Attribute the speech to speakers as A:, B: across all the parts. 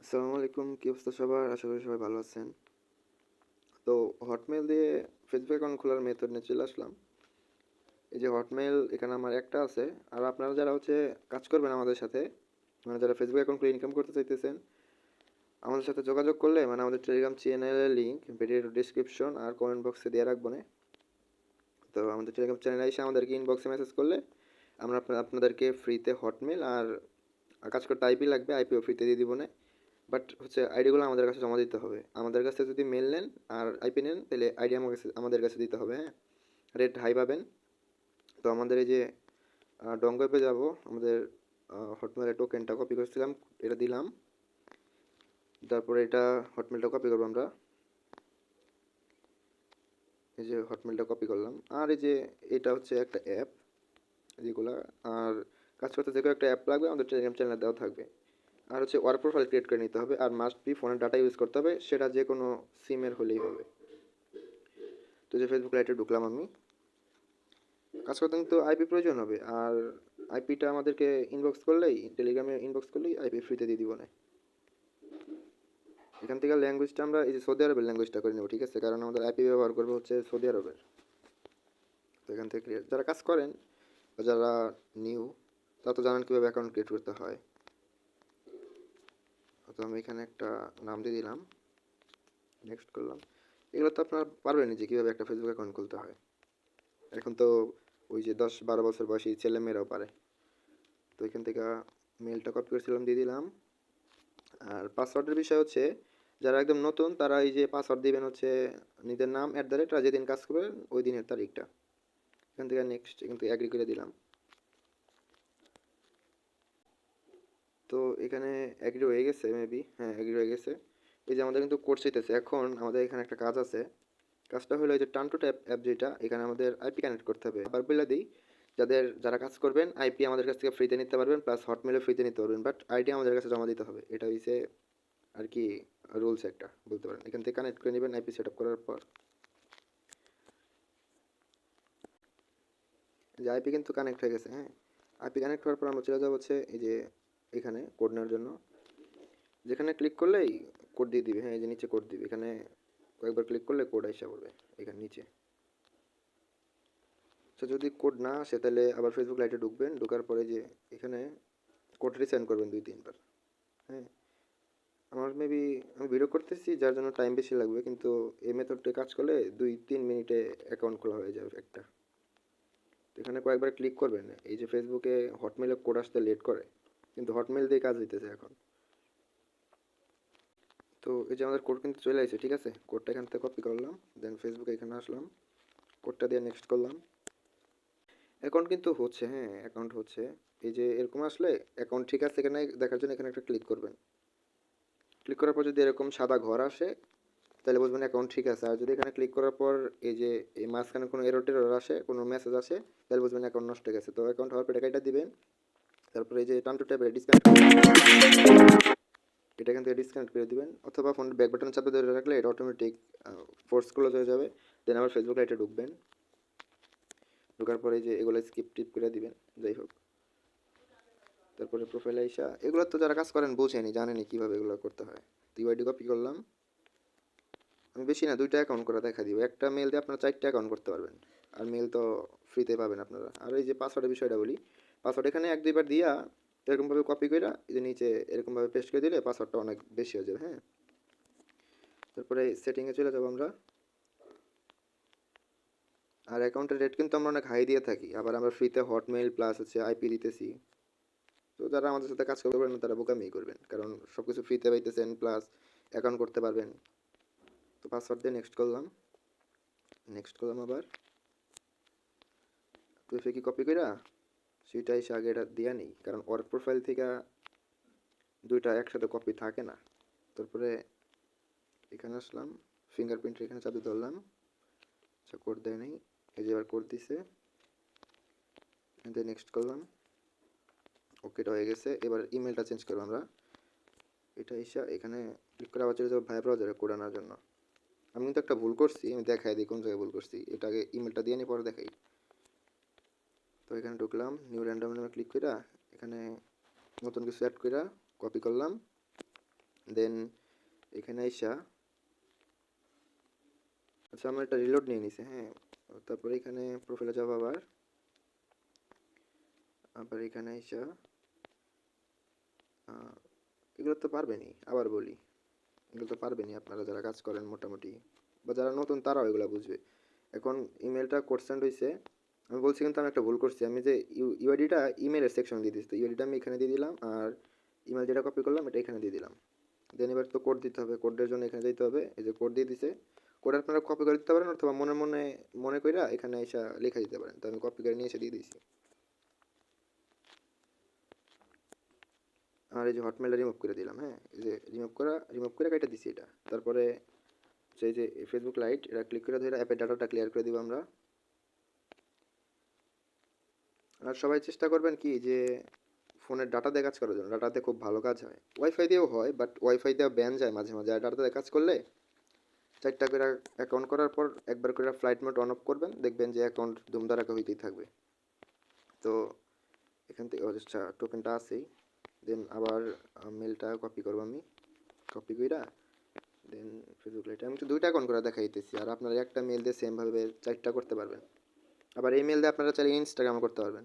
A: আসসালামু আলাইকুম, কি অবস্থা সবার? আশা করি সবাই ভালো আছেন। তো হটমেইল দিয়ে ফেসবুক অ্যাকাউন্ট খোলার মেথড নিয়ে চলে আসলাম। এই যে হটমেইল এখানে আমার একটা আছে। আর আপনারা যারা কাজ করবেন আমাদের সাথে, মানে যারা ফেসবুক অ্যাকাউন্ট খুলে ইনকাম করতে চাইতেছেন, আমাদের সাথে যোগাযোগ করলে মানে আমাদের টেলিগ্রাম চ্যানেলের লিঙ্ক ভিডিওর ডিসক্রিপশন আর কমেন্ট বক্সে দিয়ে রাখবো না। তো আমাদের টেলিগ্রাম চ্যানেলে এসে আমাদেরকে ইনবক্সে মেসেজ করলে আমরা আপনাদেরকে ফ্রিতে হটমেইল আর কাজ করতে আইপি লাগবে, আইপিও ফ্রিতে দিয়ে দিব না। বাট আইডিগুলো আমাদের কাছে জমা দিতে হবে। আমাদের কাছে যদি মেল নেন আর আইপি নেন তাহলে আইডি আমাদের কাছে দিতে হবে, হ্যাঁ। রেট হাই পাবেন। তো আমাদের এই যে ডং ওয়েবে যাব, আমাদের হটমেলের টোকেনটা কপি করছিলাম, এটা দিলাম। তারপরে এটা হটমেলটা কপি করবো আমরা। এই যে হটমেলটা কপি করলাম। আর এই যে এটা হচ্ছে একটা অ্যাপ যেগুলা, আর কাজ করতে যে কোনো একটা অ্যাপ লাগবে আমাদের টেলিগ্রাম চ্যানেলে দেওয়া থাকবে। আর হচ্ছে ওয়ার্ক প্রোফাইল ক্রিয়েট করে নিতে হবে, আর মাস্ট বি ফোনের ডাটা ইউজ করতে হবে, সেটা যে কোনো সিমের হলেই হবে। তো যে ফেসবুক লাইটে ঢুকলাম আমি। কাজ করতে কিন্তু আইপি প্রয়োজন হবে, আর আইপিটা আমাদেরকে ইনবক্স করলেই, টেলিগ্রামে ইনবক্স করলেই আইপি ফ্রিতে দিয়ে দিব না। এখান থেকে ল্যাঙ্গুয়েজটা আমরা এই যে সৌদি আরবের ল্যাঙ্গুয়েজটা করে নেব, ঠিক আছে, কারণ আমাদের আইপি ব্যবহার করবো হচ্ছে সৌদি আরবের। তো এখান থেকে যারা কাজ করেন বা যারা নিউ, তারা তো জানেন কীভাবে অ্যাকাউন্ট ক্রিয়েট করতে হয়। তো আমি এখানে একটা নাম দিয়ে দিলাম, নেক্সট করলাম। এগুলো তো আপনারা পারবেনই যে কীভাবে একটা ফেসবুক অ্যাকাউন্ট খুলতে হয়। এখন তো ওই যে 10-12 বছর বয়সী ছেলেমেয়েরাও পারে। তো এখান থেকে মেলটা কপি করেছিলাম, দিয়ে দিলাম। আর পাসওয়ার্ডের বিষয় হচ্ছে, যারা একদম নতুন তারা এই যে পাসওয়ার্ড দিবেন হচ্ছে নিজের নাম @ আর যেদিন কাজ করবেন ওই দিনের তারিখটা। এখান থেকে নেক্সট, এখান থেকে অ্যাগ্রি করে দিলাম। তো এখানে অ্যাগ্রি হয়ে গেছে মেবি, হ্যাঁ অ্যাগ্রি হয়ে গেছে। এই যে আমাদের কিন্তু কোড চাইতেছে, এখন আমাদের এখানে একটা কাজ আছে। কাজটা হলো এই যে টার্ন টু ট্যাপ অ্যাপ, যেটা এখানে আমাদের আইপি কানেক্ট করতে হবে। আবার বলে দিই, যারা কাজ করবেন আইপি আমাদের কাছ থেকে ফ্রিতে নিতে পারবেন, প্লাস হটমেলও ফ্রিতে নিতে পারবেন, বাট আইডি আমাদের কাছে জমা দিতে হবে। এটা হচ্ছে আর কি রুলস একটা বলতে পারেন। এখান থেকে কানেক্ট করে নেবেন আইপি সেট আপ করার পর। যে আইপি কিন্তু কানেক্ট হয়ে গেছে, হ্যাঁ। আইপি কানেক্ট হওয়ার পর আমরা চলে যাবো হচ্ছে এই যে এখানে কোড নেওয়ার জন্য। যেখানে ক্লিক করলেই কোড দিয়ে দিবে, হ্যাঁ এই যে নিচে কোড দিবে। এখানে কয়েকবার ক্লিক করলে কোড আইসা পড়বে এখানে নিচে। তো যদি কোড না আসে তাহলে আবার ফেসবুক লাইটে ঢুকবেন, ঢোকার পরে যে এখানে কোড রিসেন্ড করবেন 2-3 বার, হ্যাঁ। আমি ভিডিও করতেছি যার জন্য টাইম বেশি লাগবে, কিন্তু এই মেথডটা কাজ করলে 2-3 মিনিটে অ্যাকাউন্ট খোলা হয়ে যাবে একটা। এখানে কয়েকবার ক্লিক করবেন। এই যে ফেসবুকে হটমেলে কোড আসতে লেট করে, কিন্তু হটমেল দিয়ে কাজ দিতেছে এখন। তো এই যে আমাদের কোড কিন্তু চলে আসছে, ঠিক আছে। কোডটা এখান থেকে কপি করলাম, দেন ফেসবুকে এখানে আসলাম, কোডটা দিয়ে নেক্সট করলাম। অ্যাকাউন্ট কিন্তু হচ্ছে, হ্যাঁ অ্যাকাউন্ট হচ্ছে। এই যে এরকম আসলে অ্যাকাউন্ট ঠিক আছে এখানে দেখার জন্য এখানে একটা ক্লিক করবেন। ক্লিক করার পর যদি এরকম সাদা ঘর আসে তাহলে বুঝবেন অ্যাকাউন্ট ঠিক আছে। আর যদি এখানে ক্লিক করার পর এই যে এই মাঝখানে কোনো এরর টেরর আসে, কোনো মেসেজ আসে, তাহলে বুঝবেন অ্যাকাউন্ট নষ্ট হয়ে গেছে। তো অ্যাকাউন্ট হওয়ার পর এটা দিবেন। তারপরে এই যে টার্ন টু ট্যাবে ডিসকানেক্ট, এটা এখান থেকে ডিসকানেক্ট করে দিবেন, অথবা ফোনের ব্যাক বাটন চাপে ধরে রাখলে এটা অটোমেটিক ফোর্স ক্লোজ হয়ে যাবে। দেন আবার ফেসবুক লাইটে ঢুকবেন, ঢোকার পরে যে এগুলো স্কিপ টিপ করে দিবেন, যাই হোক। তারপরে প্রোফাইলে আইসা, এগুলো তো যারা কাজ করেন বোঝেনি, জানেনি কীভাবে এগুলো করতে হয়। তো ইউআইডি কপি করলাম। আমি বেশি না, 2টা অ্যাকাউন্ট করে দেখা দিব। একটা মেল দিয়ে আপনারা 4টা অ্যাকাউন্ট করতে পারবেন, আর মেল তো ফ্রিতে পাবেন আপনারা। আর এই যে পাসওয়ার্ডের বিষয়টা বলি, পাসওয়ার্ড এখানে 1-2 বার দিয়া এরকমভাবে কপি করে এই যে নিচে এরকমভাবে পেস্ট করে দিলে পাসওয়ার্ডটা অনেক বেশি হয়ে যাবে, হ্যাঁ। তারপরে সেটিংয়ে চলে যাবো আমরা। আর অ্যাকাউন্টের রেট কিন্তু আমরা অনেক হাই দিয়ে থাকি, আবার আমরা ফ্রিতে হটমেইল প্লাস হচ্ছে আইপি দিতেছি। তো যারা আমাদের সাথে কাজ করবেন না তারা বোকামি করবেন, কারণ সব কিছু ফ্রিতে পাইতেছেন, প্লাস অ্যাকাউন্ট করতে পারবেন। তো পাসওয়ার্ড দিয়ে নেক্সট করলাম, নেক্সট করলাম আবার। তো কি কপি কইরা সেটা এসে আগে এটা দিয়া নেই, কারণ ওয়ার্ক প্রোফাইল থেকে 2টা একসাথে কপি থাকে না। তারপরে এখানে আসলাম, ফিঙ্গারপ্রিন্ট এখানে চাপে ধরলাম। আচ্ছা কোড দেয় নাই, এই যে এবার কোড দিছে, এখানে নেক্সট করলাম। ওকেটা হয়ে গেছে। এবার ইমেলটা চেঞ্জ করবো আমরা। এটা এসে এখানে ক্লিক করে আবার চলে যাবো ভায়া ব্রাউজারে কোড আনার জন্য। আমি কিন্তু একটা ভুল করছি, আমি দেখাই দিই কোন জায়গায় ভুল করছি। এটা আগে ইমেলটা দিয়ে নিই, পরে দেখাই। তো এখানে ঢুকলাম, নিউ র্যান্ডম নামে ক্লিক করে এখানে নতুন কিছু অ্যাড করে কপি করলাম, দেন এখানে আইসা আচ্ছা আমার একটা রিলোড নিয়ে নিছে, হ্যাঁ। তারপরে এখানে প্রোফাইলে যাবো, আবার আবার এখানে আইসা এগুলো তো পারবেনই, আবার বলি এগুলো তো পারবেনই আপনারা যারা কাজ করেন মোটামুটি, বা যারা নতুন তারাও এগুলো বুঝবে। এখন ইমেলটা কোড সেন্ড হয়েছে, আমি বলছি কিন্তু আমি একটা ভুল করছি, আমি যে ইউআইডিটা ইমেলের সেকশন দিয়ে দিচ্ছি, তো ইউআইডিটা আমি এখানে দিয়ে দিলাম, আর ইমেল যেটা কপি করলাম এটা এখানে দিয়ে দিলাম। দেন এবার তো কোড দিতে হবে, কোডের জন্য এখানে দিতে হবে, এই যে কোড দিয়ে দিছে। কোড আপনারা কপি করে দিতে পারেন অথবা মনে মনে মনে কইরা এখানে এসে লেখা দিতে পারেন, তো আমি কপি করে নিয়ে এসে দিয়ে দিয়েছি। আর এই যে হটমেলটা রিমুভ করে দিলাম, হ্যাঁ, এই যে রিমুভ করে কেটে দিছি এটা। তারপরে এই যে ফেসবুক লাইট এটা ক্লিক করে ধরে অ্যাপের ডাটাটা ক্লিয়ার করে দিব আমরা। আর সবাই চেষ্টা করবেন কি যে ফোনের ডাটা দিয়ে কাজ করার জন্য, ডাটাতে খুব ভালো কাজ হয়, ওয়াইফাই দিয়েও হয়, বাট ওয়াইফাই দিয়েও ব্যান যায় মাঝে মাঝে। আর ডাটাতে কাজ করলে 4টা করে অ্যাকাউন্ট করার পর একবার করে ফ্লাইট মোড অন অফ করবেন, দেখবেন যে অ্যাকাউন্ট ধুমধারাকা হইতেই থাকবে। তো এখান থেকে আচ্ছা টোকেনটা আছেই, দেন আবার মেলটা কপি করবো আমি, কপি কইরা দেন ফেসবুক লাইটে আমি তো 2টা অ্যাকাউন্ট করে দেখাইতেছি, আর আপনারা একটা মেল দিয়ে সেমভাবে 4টা করতে পারবেন। আবার এই মেল দিয়ে আপনারা চাইলে ইনস্টাগ্রাম করতে পারবেন।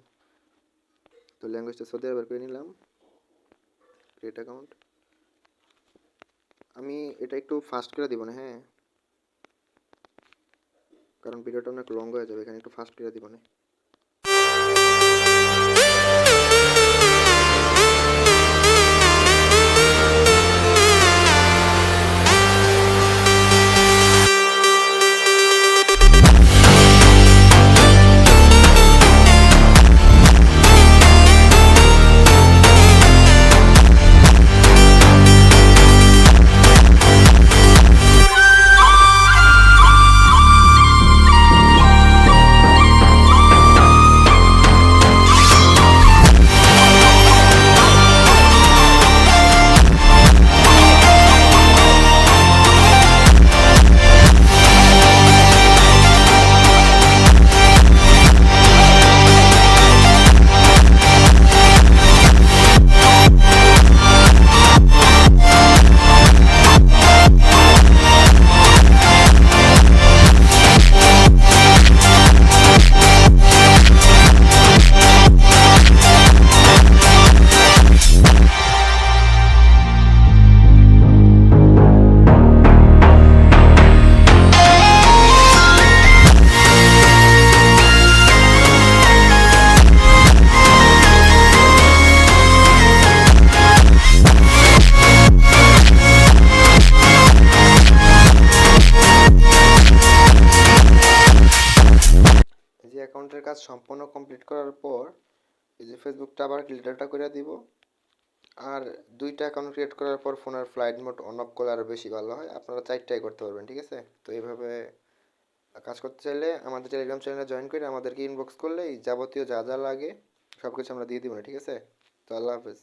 A: তো ল্যাঙ্গুয়েজটা সৌদি আরবের করে নিলাম, ক্রিয়েট অ্যাকাউন্ট। আমি এটা একটু ফাস্ট করে দিব না, হ্যাঁ, কারণ ভিডিওটা অনেক লং হয়ে যাবে, এখানে একটু ফাস্ট করে দিব না। এই যে অ্যাকাউন্টের কাজ সম্পূর্ণ কমপ্লিট করার পর এই যে ফেসবুকটা আবার ক্লিয়ারটা করে দিব। আর 2টা অ্যাকাউন্ট ক্রিয়েট করার পর ফোনের ফ্লাইট মোড অন অফ করলে আরও বেশি ভালো হয়, আপনারা 4টাই করতে পারবেন, ঠিক আছে। তো এইভাবে কাজ করতে চাইলে আমাদের টেলিগ্রাম চ্যানেলে জয়েন করে আমাদেরকে ইনবক্স করলে যাবতীয় যা যা লাগে সব কিছু আমরা দিয়ে দিব না, ঠিক আছে। তো আল্লাহ হাফেজ।